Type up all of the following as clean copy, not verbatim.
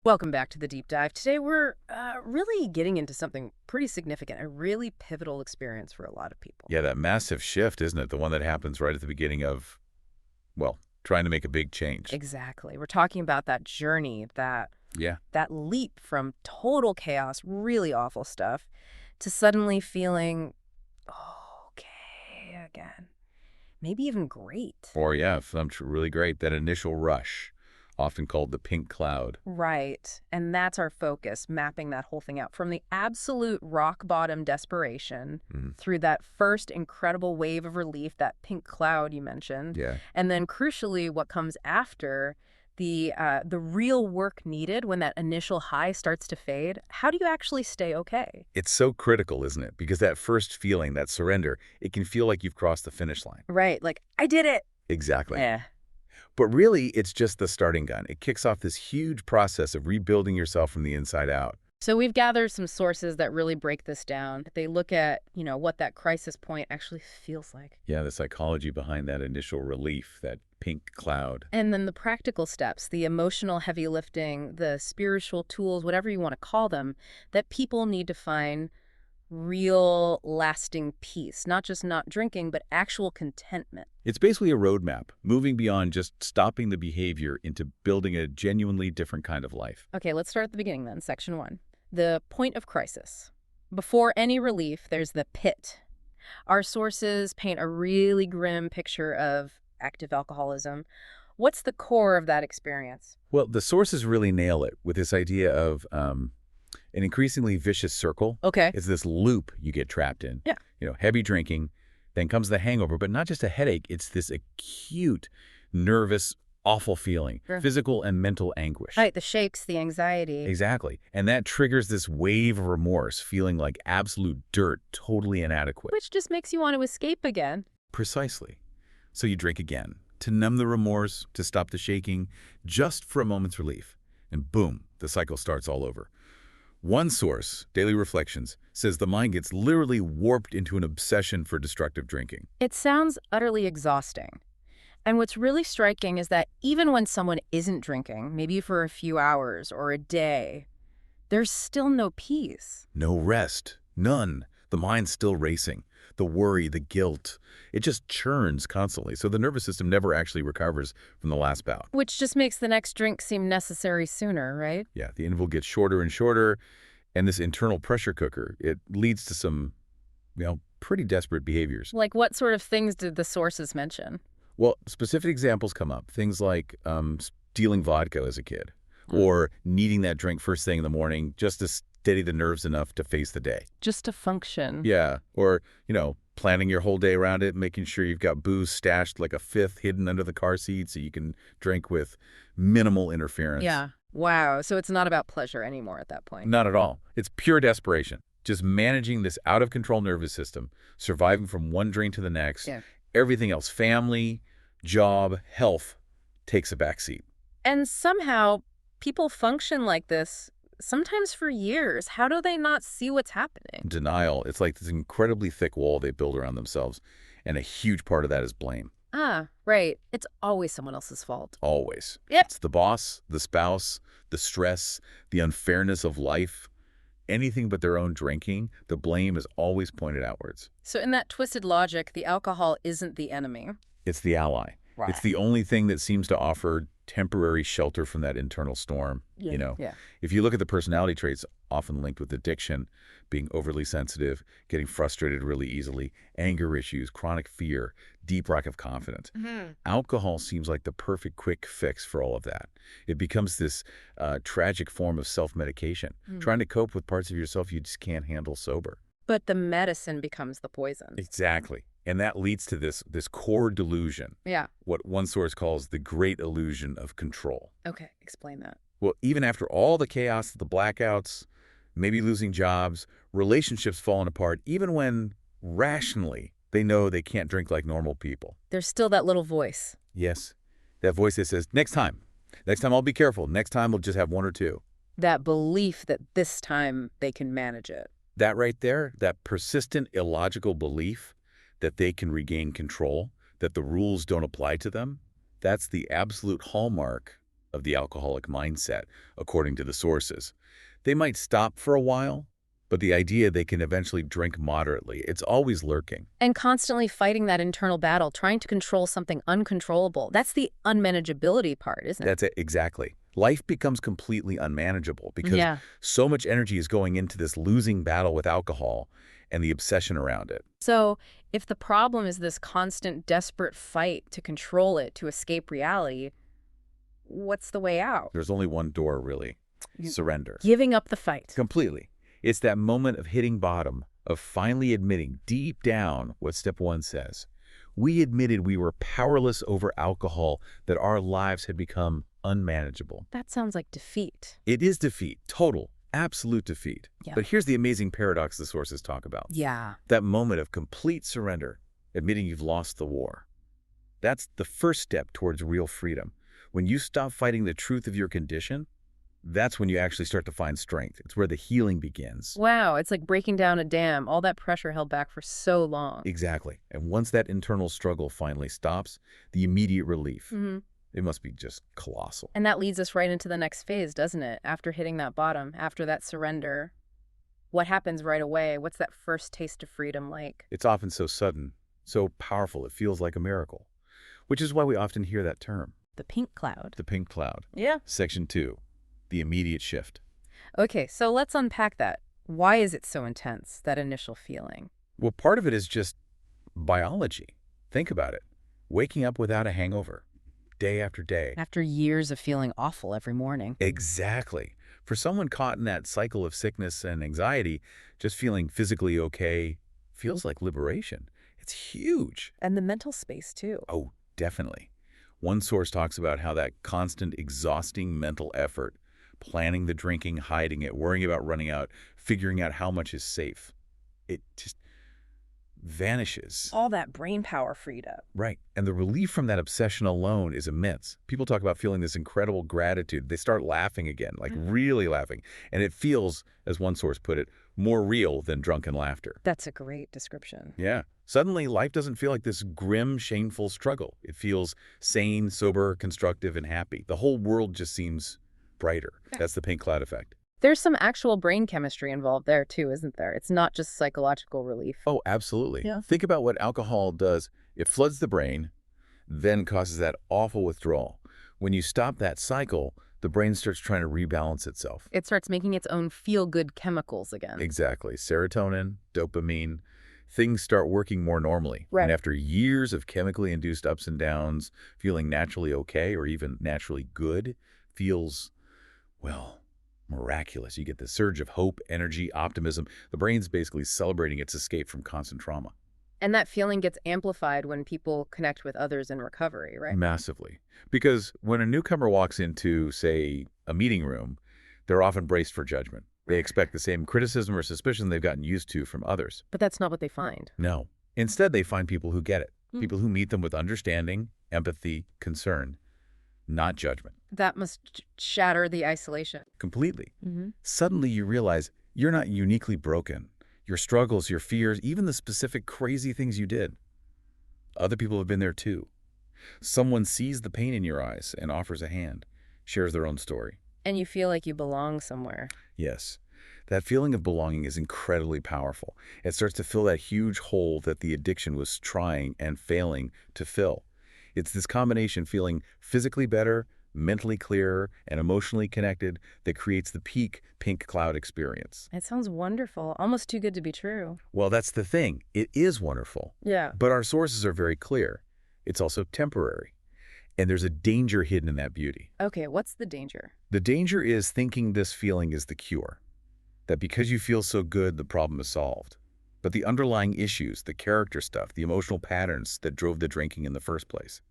Welcome back to the deep dive. Today we're really getting into something pretty significant, a really pivotal experience for a lot of people. Yeah, that massive shift, isn't it? The one that happens right at the beginning of, well, trying to make a big change. Exactly. We're talking about that journey, Yeah. that leap from total chaos, really awful stuff, to suddenly feeling okay again. Maybe even great. Or, yeah, some really great. That initial rush, often called the pink cloud. Right. And that's our focus, mapping that whole thing out from the absolute rock bottom desperation Mhm. through that first incredible wave of relief, that pink cloud you mentioned. Yeah. And then crucially, what comes after the real work needed when that initial high starts to fade. How do you actually stay okay? It's so critical, isn't it? Because that first feeling, that surrender, it can feel like you've crossed the finish line. Right. Like, I did it. Exactly. Eh. But really, it's just the starting gun. It kicks off this huge process of rebuilding yourself from the inside out. So we've gathered some sources that really break this down. They look at, what that crisis point actually feels like. Yeah, the psychology behind that initial relief, that pink cloud. And then the practical steps, the emotional heavy lifting, the spiritual tools, whatever you want to call them, that people need to find real lasting peace, not just not drinking, but actual contentment. It's basically a roadmap, moving beyond just stopping the behavior into building a genuinely different kind of life. Okay, let's start at the beginning then, section 1. The point of crisis. Before any relief, there's the pit. Our sources paint a really grim picture of active alcoholism. What's the core of that experience? Well, the sources really nail it with this idea of an increasingly vicious circle. Okay. It's this loop you get trapped in. Yeah. Heavy drinking, then comes the hangover, but not just a headache. It's this acute, nervous, awful feeling, Sure. physical and mental anguish. Right, the shakes, the anxiety. Exactly. And that triggers this wave of remorse, feeling like absolute dirt, totally inadequate. Which just makes you want to escape again. Precisely. So you drink again, to numb the remorse, to stop the shaking, just for a moment's relief. And boom, the cycle starts all over. One source, Daily Reflections, says the mind gets literally warped into an obsession for destructive drinking. It sounds utterly exhausting. And what's really striking is that even when someone isn't drinking, maybe for a few hours or a day, there's still no peace. No rest, none. The mind's still racing. The worry, the guilt, it just churns constantly. So the nervous system never actually recovers from the last bout. Which just makes the next drink seem necessary sooner, right? Yeah, the interval gets shorter and shorter, and this internal pressure cooker, it leads to some, pretty desperate behaviors. Like what sort of things did the sources mention? Well, specific examples come up. Things like stealing vodka as a kid or needing that drink first thing in the morning just to steady the nerves enough to face the day. Just to function. Yeah. Or, planning your whole day around it, making sure you've got booze stashed like a fifth hidden under the car seat so you can drink with minimal interference. Yeah. Wow. So it's not about pleasure anymore at that point. Not at all. It's pure desperation. Just managing this out-of-control nervous system, surviving from one drink to the next. Yeah. Everything else, family, job, health, takes a backseat. And somehow people function like this, sometimes for years. How do they not see what's happening? Denial, it's like this incredibly thick wall they build around themselves, and a huge part of that is blame. Ah, right. It's always someone else's fault. Always. Yep. It's the boss, the spouse, the stress, the unfairness of life. Anything but their own drinking, the blame is always pointed outwards. So in that twisted logic, the alcohol isn't the enemy. It's the ally. Right. It's the only thing that seems to offer temporary shelter from that internal storm. Yeah. If you look at the personality traits often linked with addiction, being overly sensitive, getting frustrated really easily, anger issues, chronic fear, deep lack of confidence. Alcohol seems like the perfect quick fix for all of that. It becomes this tragic form of self-medication, trying to cope with parts of yourself you just can't handle sober. But the medicine becomes the poison. Exactly. And that leads to this core delusion, Yeah. what one source calls the great illusion of control. Okay, explain that. Well, even after all the chaos, the blackouts, maybe losing jobs, relationships falling apart, even when rationally they know they can't drink like normal people. There's still that little voice. Yes, that voice that says, next time I'll be careful. Next time we'll just have one or two. That belief that this time they can manage it. That right there, that persistent illogical belief that they can regain control, that the rules don't apply to them, that's the absolute hallmark of the alcoholic mindset, according to the sources. They might stop for a while, but the idea they can eventually drink moderately, it's always lurking. And constantly fighting that internal battle, trying to control something uncontrollable. That's the unmanageability part, isn't it? That's it, exactly. Life becomes completely unmanageable because Yeah. so much energy is going into this losing battle with alcohol and the obsession around it. So if the problem is this constant, desperate fight to control it, to escape reality, what's the way out? There's only one door, really. You- Surrender. Giving up the fight. Completely. It's that moment of hitting bottom, of finally admitting deep down what step one says. We admitted we were powerless over alcohol, that our lives had become unmanageable. That sounds like defeat. It is defeat, total, absolute defeat. Yeah. But here's the amazing paradox the sources talk about. Yeah. That moment of complete surrender, admitting you've lost the war. That's the first step towards real freedom. When you stop fighting the truth of your condition, that's when you actually start to find strength. It's where the healing begins. Wow, it's like breaking down a dam. All that pressure held back for so long. Exactly. And once that internal struggle finally stops, the immediate relief, it must be just colossal. And that leads us right into the next phase, doesn't it? After hitting that bottom, after that surrender, what happens right away? What's that first taste of freedom like? It's often so sudden, so powerful, it feels like a miracle, which is why we often hear that term, The pink cloud. the pink cloud. Yeah. Section 2, the immediate shift. Okay, so let's unpack that. Why is it so intense, that initial feeling? Well, part of it is just biology. Think about it. Waking up without a hangover, day after day. After years of feeling awful every morning. Exactly. For someone caught in that cycle of sickness and anxiety, just feeling physically okay feels like liberation. It's huge. And the mental space, too. Oh, definitely. One source talks about how that constant, exhausting mental effort, planning the drinking, hiding it, worrying about running out, figuring out how much is safe, it just vanishes. All that brain power freed up. Right. And the relief from that obsession alone is immense. People talk about feeling this incredible gratitude. They start laughing again, like really laughing. And it feels, as one source put it, more real than drunken laughter. That's a great description. Yeah. Suddenly, life doesn't feel like this grim, shameful struggle. It feels sane, sober, constructive, and happy. The whole world just seems brighter. That's the pink cloud effect. There's some actual brain chemistry involved there, too, isn't there? It's not just psychological relief. Oh, absolutely. Yeah. Think about what alcohol does. It floods the brain, then causes that awful withdrawal. When you stop that cycle, the brain starts trying to rebalance itself. It starts making its own feel-good chemicals again. Exactly. Serotonin, dopamine, things start working more normally. Right. And after years of chemically induced ups and downs, feeling naturally okay or even naturally good feels, well, miraculous. You get this surge of hope, energy, optimism. The brain's basically celebrating its escape from constant trauma. And that feeling gets amplified when people connect with others in recovery, right? Massively. Because when a newcomer walks into, say, a meeting room, they're often braced for judgment. They expect the same criticism or suspicion they've gotten used to from others. But that's not what they find. No. Instead, they find people who get it. Hmm. People who meet them with understanding, empathy, concern, not judgment. That must shatter the isolation. Completely. Mm-hmm. Suddenly you realize you're not uniquely broken. Your struggles, your fears, even the specific crazy things you did. Other people have been there too. Someone sees the pain in your eyes and offers a hand, shares their own story. And you feel like you belong somewhere. Yes. That feeling of belonging is incredibly powerful. It starts to fill that huge hole that the addiction was trying and failing to fill. It's this combination, feeling physically better, mentally clearer, and emotionally connected, that creates the peak pink cloud experience. It sounds wonderful. Almost too good to be true. Well, that's the thing. It is wonderful. Yeah. But our sources are very clear. It's also temporary. And there's a danger hidden in that beauty. Okay, what's the danger? The danger is thinking this feeling is the cure. That because you feel so good, the problem is solved. But the underlying issues, the character stuff, the emotional patterns that drove the drinking in the first place,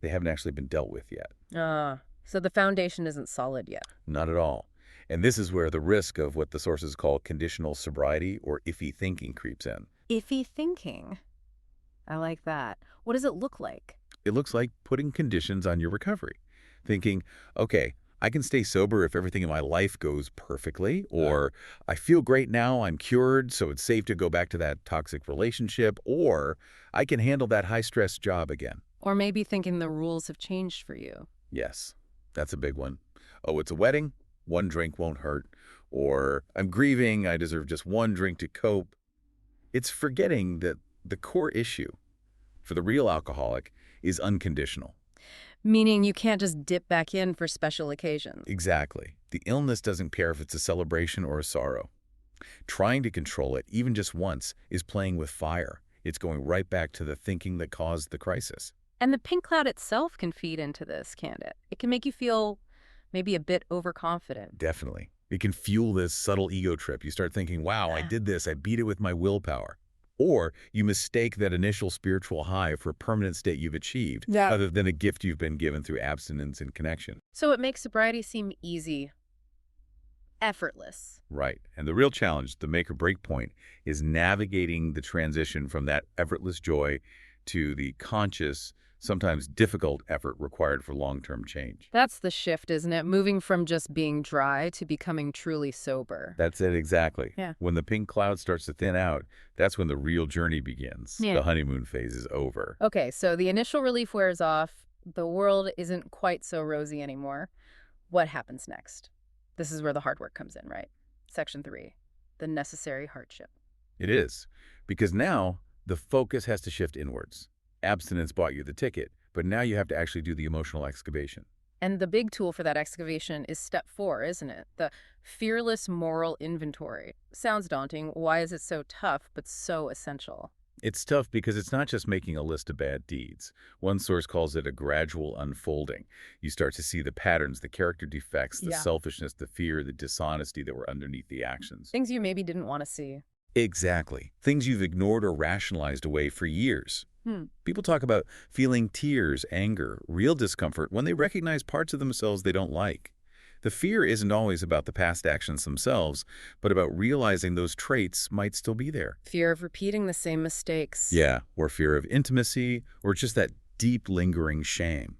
they haven't actually been dealt with yet. So the foundation isn't solid yet. Not at all. And this is where the risk of what the sources call conditional sobriety or iffy thinking creeps in. Iffy thinking. I like that. What does it look like? It looks like putting conditions on your recovery. Thinking, okay, I can stay sober if everything in my life goes perfectly, or I feel great now, I'm cured, so it's safe to go back to that toxic relationship, or I can handle that high-stress job again. Or maybe thinking the rules have changed for you. Yes. That's a big one. Oh, it's a wedding? One drink won't hurt. Or I'm grieving, I deserve just one drink to cope. It's forgetting that the core issue for the real alcoholic is unconditional. Meaning you can't just dip back in for special occasions. Exactly. The illness doesn't care if it's a celebration or a sorrow. Trying to control it, even just once, is playing with fire. It's going right back to the thinking that caused the crisis. And the pink cloud itself can feed into this, can't it? It can make you feel maybe a bit overconfident. Definitely. It can fuel this subtle ego trip. You start thinking, wow, I did this. I beat it with my willpower. Or you mistake that initial spiritual high for a permanent state you've achieved, Yeah. other than a gift you've been given through abstinence and connection. So it makes sobriety seem easy, effortless. Right. And the real challenge, the make or break point, is navigating the transition from that effortless joy to the conscious, sometimes difficult effort required for long-term change. That's the shift, isn't it? Moving from just being dry to becoming truly sober. That's it exactly. Yeah. When the pink cloud starts to thin out, that's when the real journey begins. Yeah. The honeymoon phase is over. Okay, so the initial relief wears off. The world isn't quite so rosy anymore. What happens next? This is where the hard work comes in, right? Section 3, the necessary hardship. It is. Because now the focus has to shift inwards. Abstinence bought you the ticket, but now you have to actually do the emotional excavation. And the big tool for that excavation is step 4, isn't it? The fearless moral inventory. Sounds daunting. Why is it so tough, but so essential? It's tough because it's not just making a list of bad deeds. One source calls it a gradual unfolding. You start to see the patterns, the character defects, the Yeah. selfishness, the fear, the dishonesty that were underneath the actions. Things you maybe didn't want to see. Exactly. Things you've ignored or rationalized away for years. Hmm. People talk about feeling tears, anger, real discomfort when they recognize parts of themselves they don't like. The fear isn't always about the past actions themselves, but about realizing those traits might still be there. Fear of repeating the same mistakes. Yeah, or fear of intimacy, or just that deep lingering shame.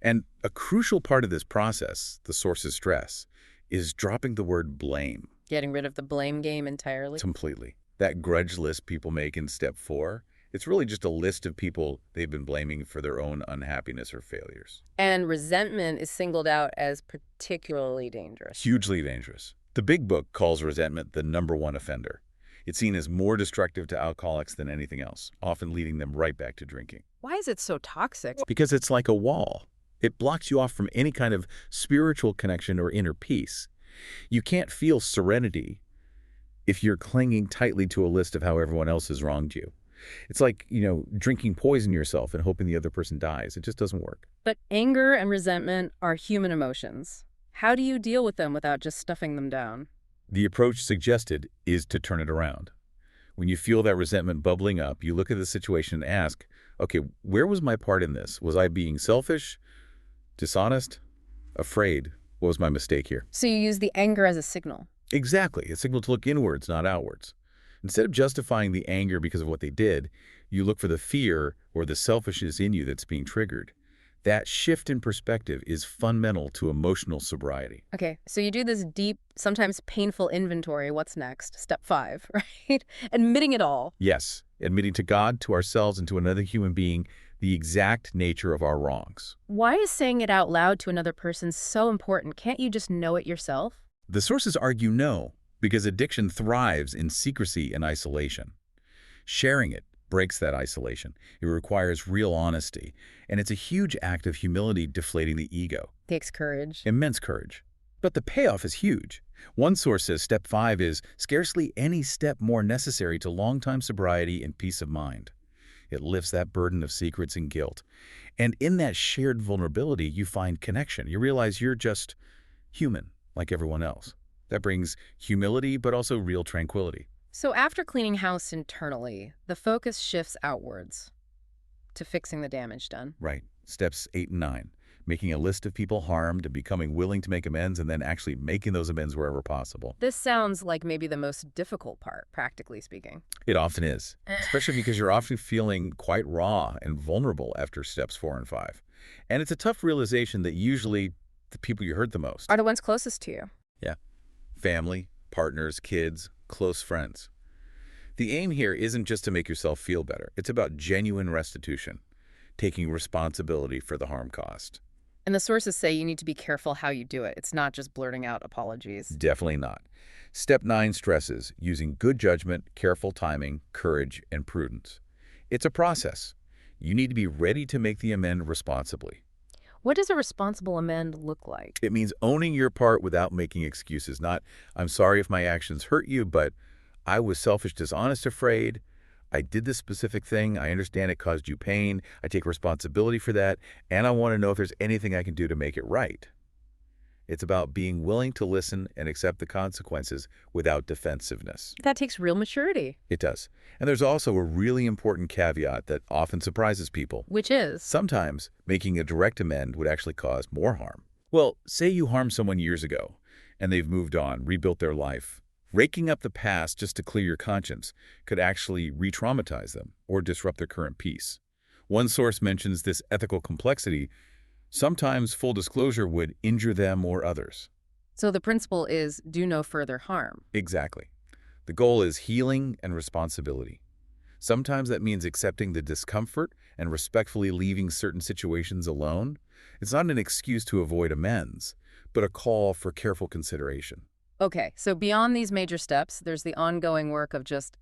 And a crucial part of this process, the source of stress, is dropping the word blame Getting rid of the blame game entirely. completely. That grudge list people make in step 4, it's really just a list of people they've been blaming for their own unhappiness or failures. And resentment is singled out as particularly dangerous. Hugely dangerous. The big book calls resentment the #1 offender. It's seen as more destructive to alcoholics than anything else, often leading them right back to drinking. Why is it so toxic? Because it's like a wall. It blocks you off from any kind of spiritual connection or inner peace. You can't feel serenity if you're clinging tightly to a list of how everyone else has wronged you. It's like, drinking poison yourself and hoping the other person dies. It just doesn't work. But anger and resentment are human emotions. How do you deal with them without just stuffing them down? The approach suggested is to turn it around. When you feel that resentment bubbling up, you look at the situation and ask, okay, where was my part in this? Was I being selfish, dishonest, afraid? What was my mistake here? So you use the anger as a signal. Exactly. A signal to look inwards, not outwards. Instead of justifying the anger because of what they did, you look for the fear or the selfishness in you that's being triggered. That shift in perspective is fundamental to emotional sobriety. Okay, so you do this deep, sometimes painful inventory. What's next? Step 5, right? Admitting it all. Yes, admitting to God, to ourselves, and to another human being the exact nature of our wrongs. Why is saying it out loud to another person so important? Can't you just know it yourself? The sources argue no, because addiction thrives in secrecy and isolation. Sharing it breaks that isolation. It requires real honesty, and it's a huge act of humility deflating the ego. Takes courage. Immense courage. But the payoff is huge. One source says step 5 is scarcely any step more necessary to long-time sobriety and peace of mind. It lifts that burden of secrets and guilt. And in that shared vulnerability, you find connection. You realize you're just human, like everyone else. That brings humility, but also real tranquility. So after cleaning house internally, the focus shifts outwards to fixing the damage done. Right. Steps 8 and 9. Making a list of people harmed and becoming willing to make amends, and then actually making those amends wherever possible. This sounds like maybe the most difficult part, practically speaking. It often is, especially because you're often feeling quite raw and vulnerable after steps 4 and 5. And it's a tough realization that usually the people you hurt the most Are the ones closest to you. Yeah. Family, partners, kids, close friends. The aim here isn't just to make yourself feel better. It's about genuine restitution, taking responsibility for the harm caused. And the sources say you need to be careful how you do it. It's not just blurting out apologies. Definitely not. Step 9 stresses using good judgment, careful timing, courage, and prudence. It's a process. You need to be ready to make the amend responsibly. What does a responsible amend look like? It means owning your part without making excuses, not, I'm sorry if my actions hurt you, but I was selfish, dishonest, afraid. I did this specific thing. I understand it caused you pain. I take responsibility for that, and I want to know if there's anything I can do to make it right. It's about being willing to listen and accept the consequences without defensiveness. That takes real maturity. It does. And there's also a really important caveat that often surprises people. Which is? Sometimes making a direct amend would actually cause more harm. Well, say you harmed someone years ago, and they've moved on, rebuilt their life. Raking up the past just to clear your conscience could actually re-traumatize them or disrupt their current peace. One source mentions this ethical complexity. Sometimes full disclosure would injure them or others. So the principle is do no further harm. Exactly. The goal is healing and responsibility. Sometimes that means accepting the discomfort and respectfully leaving certain situations alone. It's not an excuse to avoid amends, but a call for careful consideration. Okay, so beyond these major steps, there's the ongoing work of just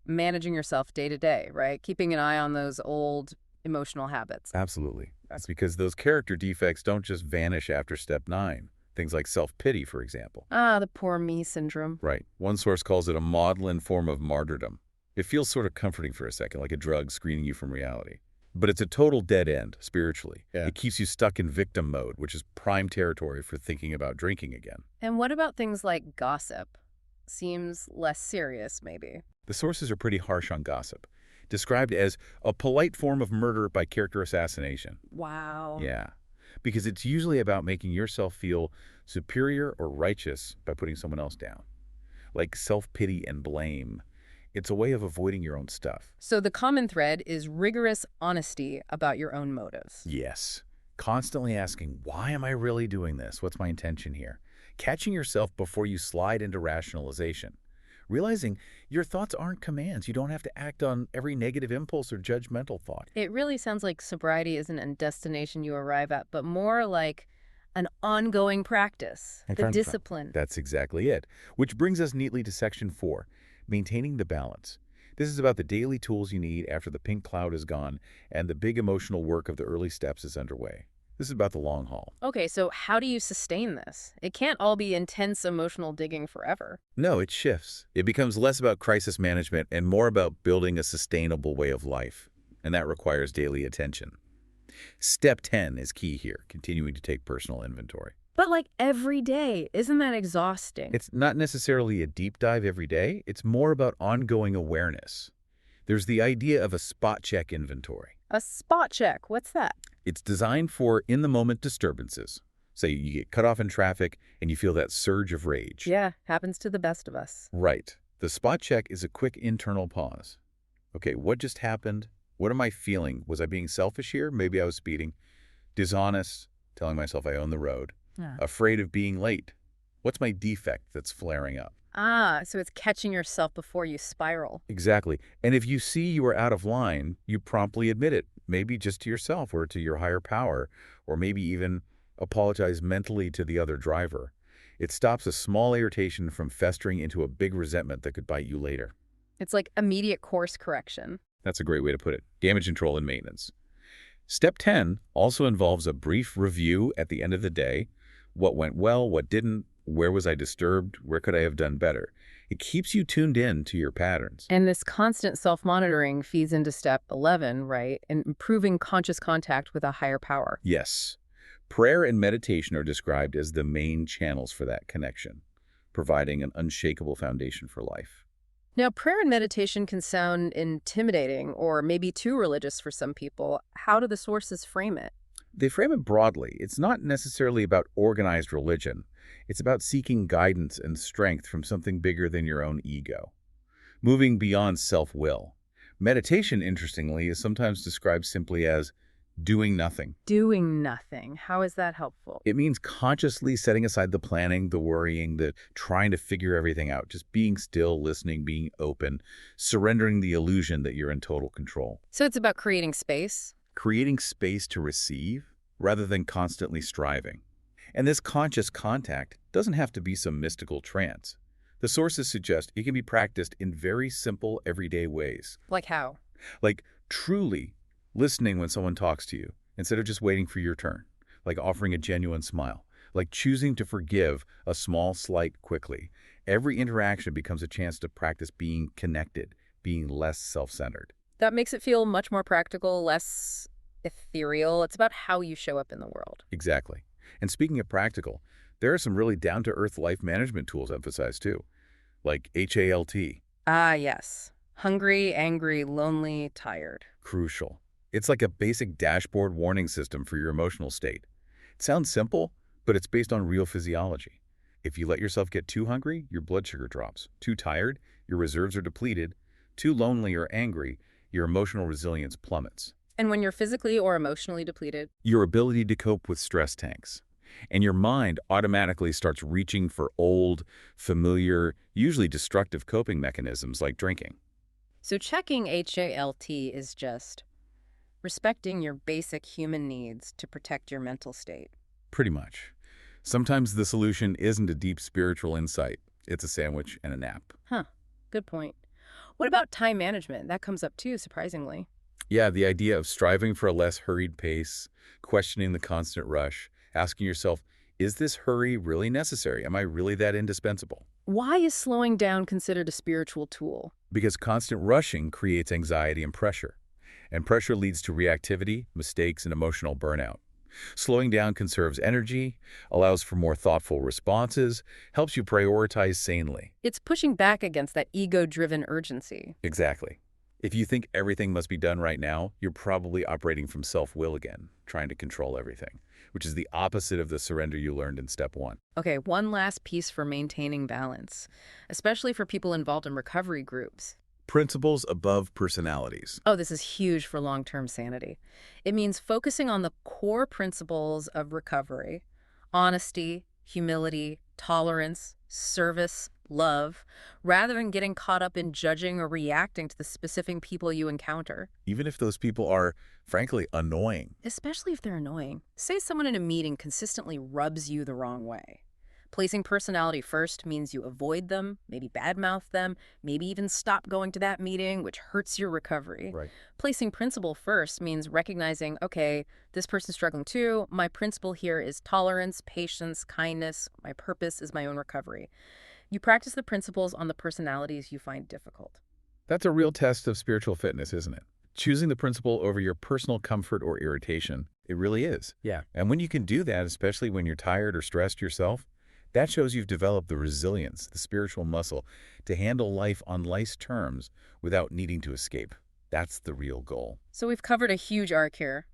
managing yourself day to day, right? Keeping an eye on those old emotional habits. Absolutely. That's because those character defects don't just vanish after step 9. Things like self-pity, for example. Ah, the poor me syndrome. Right. One source calls it a maudlin form of martyrdom. It feels sort of comforting for a second, like a drug screening you from reality. But it's a total dead end, spiritually. Yeah. It keeps you stuck in victim mode, which is prime territory for thinking about drinking again. And what about things like gossip? Seems less serious, maybe. The sources are pretty harsh on gossip, described as a polite form of murder by character assassination. Wow. Yeah, because it's usually about making yourself feel superior or righteous by putting someone else down, like self-pity and blame. It's a way of avoiding your own stuff. So the common thread is rigorous honesty about your own motives. Yes. Constantly asking, why am I really doing this? What's my intention here? Catching yourself before you slide into rationalization. Realizing your thoughts aren't commands. You don't have to act on every negative impulse or judgmental thought. It really sounds like sobriety isn't a destination you arrive at, but more like an ongoing practice, the discipline. That's exactly it. Which brings us neatly to section 4. Maintaining the balance. This is about the daily tools you need after the pink cloud is gone and the big emotional work of the early steps is underway. This is about the long haul. Okay, so how do you sustain this? It can't all be intense emotional digging forever. No, it shifts. It becomes less about crisis management and more about building a sustainable way of life. And that requires daily attention. Step 10 is key here, continuing to take personal inventory. But like every day, isn't that exhausting? It's not necessarily a deep dive every day. It's more about ongoing awareness. There's the idea of a spot check inventory. A spot check, what's that? It's designed for in-the-moment disturbances. Say you get cut off in traffic and you feel that surge of rage. Yeah, happens to the best of us. Right. The spot check is a quick internal pause. Okay, what just happened? What am I feeling? Was I being selfish here? Maybe I was speeding. Dishonest, telling myself I own the road. Yeah. Afraid of being late. What's my defect that's flaring up? Ah, so it's catching yourself before you spiral. Exactly. And if you see you are out of line, you promptly admit it, maybe just to yourself or to your higher power, or maybe even apologize mentally to the other driver. It stops a small irritation from festering into a big resentment that could bite you later. It's like immediate course correction. That's a great way to put it. Damage control and maintenance. Step 10 also involves a brief review at the end of the day. What went well, what didn't, where was I disturbed, where could I have done better? It keeps you tuned in to your patterns. And this constant self-monitoring feeds into step 11, right? And improving conscious contact with a higher power. Yes. Prayer and meditation are described as the main channels for that connection, providing an unshakable foundation for life. Now, prayer and meditation can sound intimidating or maybe too religious for some people. How do the sources frame it? They frame it broadly. It's not necessarily about organized religion. It's about seeking guidance and strength from something bigger than your own ego, moving beyond self-will. Meditation, interestingly, is sometimes described simply as doing nothing. Doing nothing. How is that helpful? It means consciously setting aside the planning, the worrying, the trying to figure everything out, just being still, listening, being open, surrendering the illusion that you're in total control. So it's about creating space? Creating space to receive, rather than constantly striving. And this conscious contact doesn't have to be some mystical trance. The sources suggest it can be practiced in very simple, everyday ways, Like how? like truly listening when someone talks to you instead of just waiting for your turn, like offering a genuine smile, like choosing to forgive a small slight quickly. Every interaction becomes a chance to practice being connected, being less self-centered. That makes it feel much more practical, less ethereal. It's about how you show up in the world. Exactly. And speaking of practical, there are some really down-to-earth life management tools emphasized too, like HALT, Ah, yes. Hungry, angry, lonely, tired. crucial. It's like a basic dashboard warning system for your emotional state. It sounds simple, but it's based on real physiology. If you let yourself get too hungry, your blood sugar drops. Too tired, your reserves are depleted. Too lonely or angry, your emotional resilience plummets. And when you're physically or emotionally depleted, Your ability to cope with stress tanks. And your mind automatically starts reaching for old, familiar, usually destructive coping mechanisms like drinking. so checking HALT is just respecting your basic human needs to protect your mental state. Pretty much. Sometimes the solution isn't a deep spiritual insight. It's a sandwich and a nap. Huh, good point. What about time management? That comes up too, surprisingly. Yeah, the idea of striving for a less hurried pace, questioning the constant rush, asking yourself, is this hurry really necessary? Am I really that indispensable? Why is slowing down considered a spiritual tool? Because constant rushing creates anxiety and pressure. And pressure leads to reactivity, mistakes, and emotional burnout. Slowing down conserves energy, allows for more thoughtful responses, helps you prioritize sanely. It's pushing back against that ego-driven urgency. Exactly. If you think everything must be done right now, you're probably operating from self-will again, trying to control everything, which is the opposite of the surrender you learned in step one. Okay, one last piece for maintaining balance, especially for people involved in recovery groups. Principles above personalities. Oh, this is huge for long-term sanity. It means focusing on the core principles of recovery: honesty, humility, tolerance, service, love, rather than getting caught up in judging or reacting to the specific people you encounter. Even if those people are, frankly, annoying. Especially if they're annoying. Say someone in a meeting consistently rubs you the wrong way. Placing personality first means you avoid them, maybe badmouth them, maybe even stop going to that meeting, which hurts your recovery. Right. Placing principle first means recognizing, okay, this person's struggling too. My principle here is tolerance, patience, kindness. My purpose is my own recovery. You practice the principles on the personalities you find difficult. That's a real test of spiritual fitness, isn't it? Choosing the principle over your personal comfort or irritation. It really is. Yeah. And when you can do that, especially when you're tired or stressed yourself, that shows you've developed the resilience, the spiritual muscle, to handle life on life's terms without needing to escape. That's the real goal. So we've covered a huge arc here.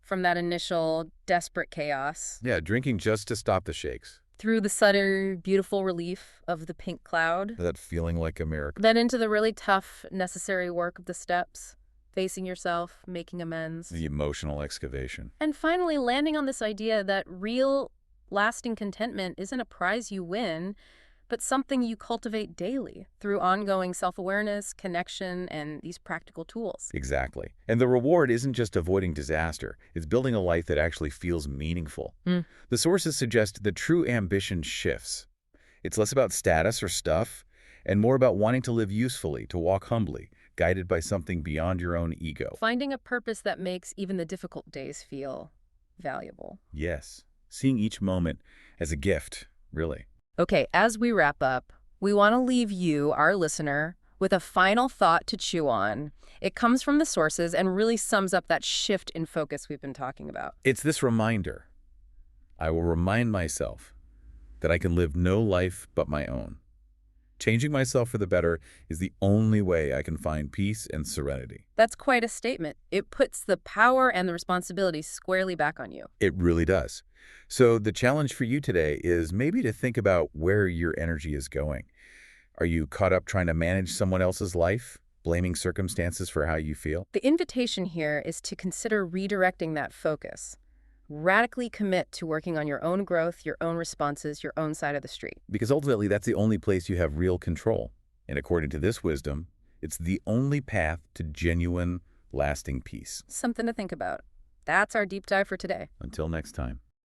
From that initial desperate chaos, Yeah, drinking just to stop the shakes. through the sudden, beautiful relief of the pink cloud, That feeling like a miracle. then into the really tough, necessary work of the steps, facing yourself, making amends, The emotional excavation. and finally landing on this idea that real, lasting contentment isn't a prize you win, but something you cultivate daily through ongoing self-awareness, connection, and these practical tools. Exactly. And the reward isn't just avoiding disaster. It's building a life that actually feels meaningful. Mm. The sources suggest that true ambition shifts. It's less about status or stuff, and more about wanting to live usefully, to walk humbly, guided by something beyond your own ego. Finding a purpose that makes even the difficult days feel valuable. Yes. Seeing each moment as a gift, really. Okay, as we wrap up, we want to leave you, our listener, with a final thought to chew on. It comes from the sources and really sums up that shift in focus we've been talking about. It's this reminder. I will remind myself that I can live no life but my own. Changing myself for the better is the only way I can find peace and serenity. That's quite a statement. It puts the power and the responsibility squarely back on you. It really does. So the challenge for you today is maybe to think about where your energy is going. Are you caught up trying to manage someone else's life, blaming circumstances for how you feel? The invitation here is to consider redirecting that focus. Radically commit to working on your own growth, your own responses, your own side of the street. Because ultimately, that's the only place you have real control. And according to this wisdom, it's the only path to genuine, lasting peace. Something to think about. That's our deep dive for today. Until next time.